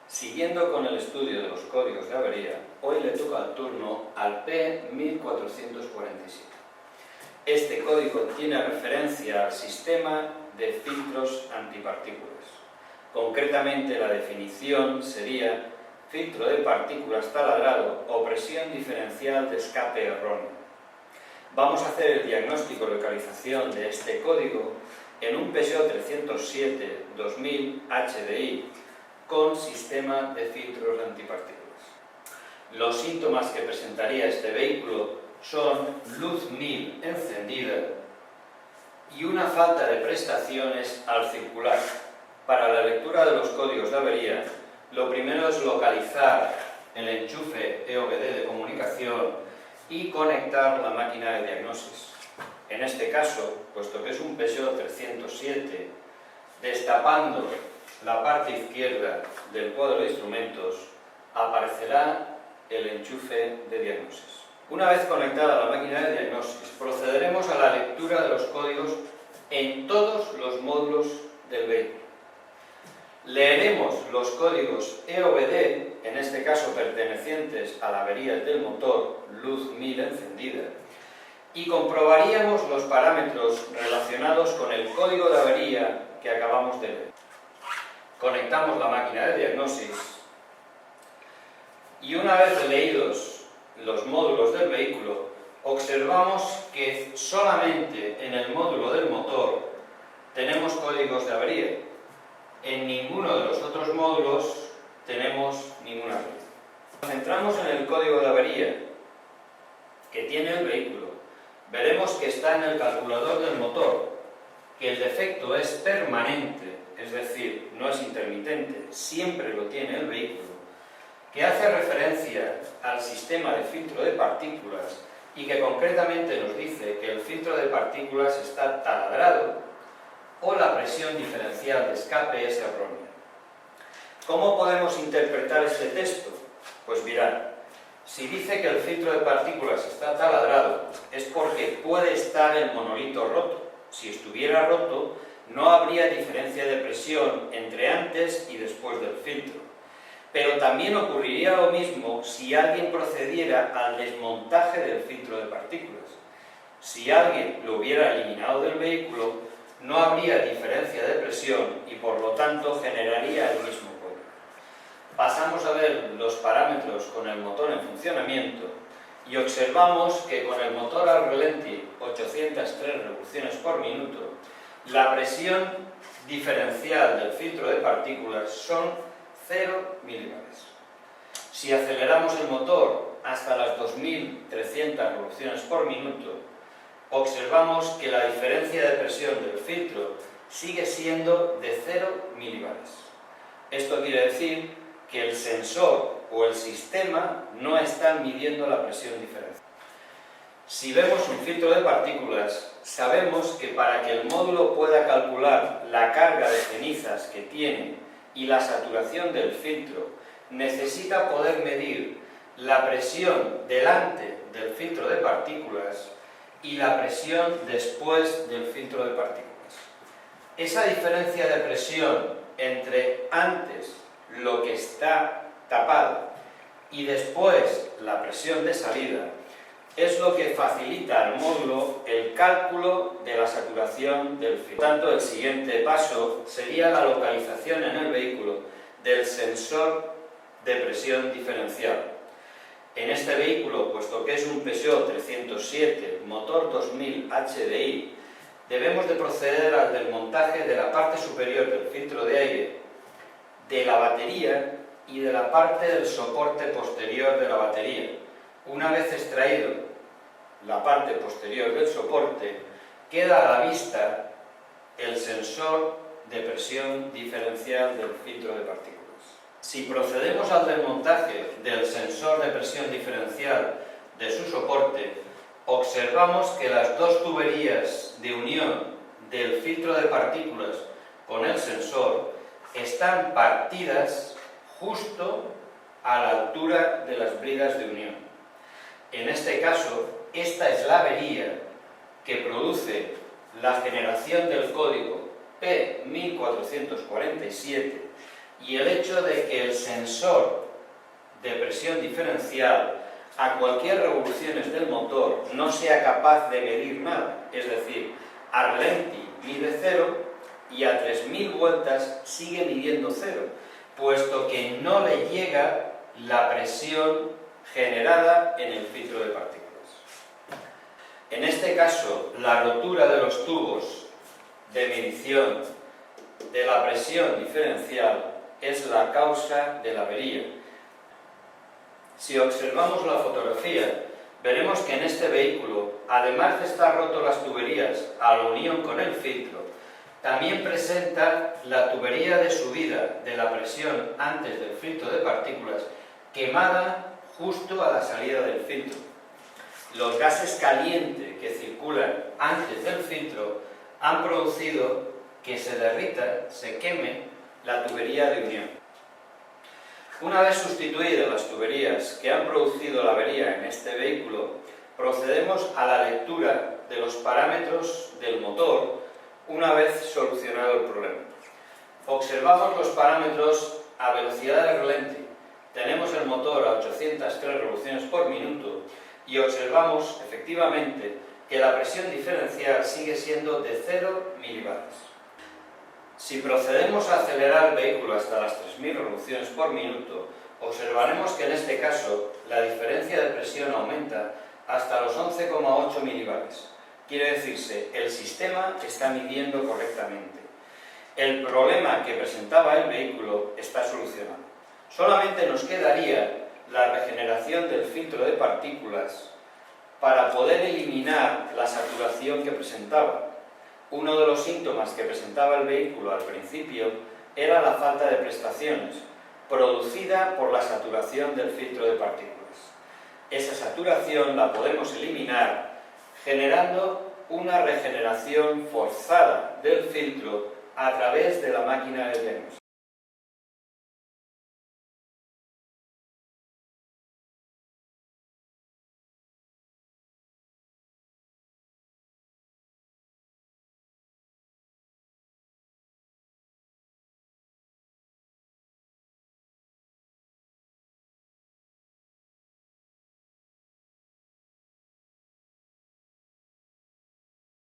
Siguiendo con el estudio de los códigos de avería, hoy le toca el turno al P1447. Este código tiene referencia al sistema de filtros antipartículas. Concretamente, la definición sería filtro de partículas taladrado o presión diferencial de escape erróneo. Vamos a hacer el diagnóstico y localización de este código en un Peugeot 307 2000 HDI con sistema de filtros de antipartículas. Los síntomas que presentaría este vehículo son luz 1000 encendida y una falta de prestaciones al circular. Para la lectura de los códigos de avería, lo primero es localizar el enchufe EOBD de comunicación y conectar la máquina de diagnosis. En este caso, puesto que es un Peugeot 307, destapando la parte izquierda del cuadro de instrumentos, aparecerá el enchufe de diagnosis. Una vez conectada la máquina de diagnosis, procederemos a la lectura de los códigos en todos los módulos del vehículo. Leeremos los códigos EOBD, en este caso pertenecientes a la avería del motor, luz 1000 encendida, y comprobaríamos los parámetros relacionados con el código de avería que acabamos de leer. Conectamos la máquina de diagnosis y una vez leídos los módulos del vehículo, observamos que solamente en el módulo del motor tenemos códigos de avería. En ninguno de los otros módulos tenemos ninguna avería. Nos centramos en el código de avería que tiene el vehículo. Veremos que está en el calculador del motor, que el defecto es permanente, es decir, no es intermitente, siempre lo tiene el vehículo, que hace referencia al sistema de filtro de partículas y que concretamente nos dice que el filtro de partículas está taladrado o la presión diferencial de escape es errónea. ¿Cómo podemos interpretar ese texto? Pues mirad, si dice que el filtro de partículas está taladrado es porque puede estar el monolito roto. Si estuviera roto, no habría diferencia de presión entre antes y después del filtro. Pero también ocurriría lo mismo si alguien procediera al desmontaje del filtro de partículas. Si alguien lo hubiera eliminado del vehículo, no habría diferencia de presión y por lo tanto generaría el mismo código. Pasamos a ver los parámetros con el motor en funcionamiento y observamos que con el motor al relenti 803 revoluciones por minuto, la presión diferencial del filtro de partículas son 0 milibares. Si aceleramos el motor hasta las 2300 revoluciones por minuto, observamos que la diferencia de presión del filtro sigue siendo de 0 milibares. Esto quiere decir que el sensor o el sistema no están midiendo la presión diferencial. Si vemos un filtro de partículas, sabemos que para que el módulo pueda calcular la carga de cenizas que tiene y la saturación del filtro, necesita poder medir la presión delante del filtro de partículas y la presión después del filtro de partículas. Esa diferencia de presión entre antes lo que está tapado y después la presión de salida es lo que facilita al módulo el cálculo de la saturación del filtro. Por tanto, el siguiente paso sería la localización en el vehículo del sensor de presión diferencial. En este vehículo, puesto que es un Peugeot 307, motor 2000 HDI, debemos de proceder al desmontaje de la parte superior del filtro de aire, de la batería y de la parte del soporte posterior de la batería. Una vez extraído la parte posterior del soporte, queda a la vista el sensor de presión diferencial del filtro de partículas. Si procedemos al desmontaje del sensor de presión diferencial de su soporte, observamos que las dos tuberías de unión del filtro de partículas con el sensor están partidas justo a la altura de las bridas de unión. En este caso, esta es la avería que produce la generación del código P1447 y el hecho de que el sensor de presión diferencial a cualquier revoluciones del motor no sea capaz de medir nada, es decir, a ralenti mide 0 y a 3000 vueltas sigue midiendo 0, puesto que no le llega la presión generada en el filtro de partículas. En este caso, la rotura de los tubos de medición de la presión diferencial es la causa de la avería. Si observamos la fotografía, veremos que en este vehículo, además de estar roto las tuberías a la unión con el filtro, también presenta la tubería de subida de la presión antes del filtro de partículas quemada justo a la salida del filtro. Los gases calientes que circulan antes del filtro han producido que se derrita, se queme la tubería de unión. Una vez sustituidas las tuberías que han producido la avería en este vehículo, procedemos a la lectura de los parámetros del motor una vez solucionado el problema. Observamos los parámetros a velocidad de ralenti. Tenemos el motor a 803 revoluciones por minuto y observamos efectivamente que la presión diferencial sigue siendo de 0 milibares. Si procedemos a acelerar el vehículo hasta las 3000 revoluciones por minuto, observaremos que en este caso la diferencia de presión aumenta hasta los 11,8 milibares. Quiere decirse, el sistema está midiendo correctamente. El problema que presentaba el vehículo está solucionado. Solamente nos quedaría la regeneración del filtro de partículas para poder eliminar la saturación que presentaba. Uno de los síntomas que presentaba el vehículo al principio era la falta de prestaciones, producida por la saturación del filtro de partículas. Esa saturación la podemos eliminar generando una regeneración forzada del filtro a través de la máquina de diagnóstico.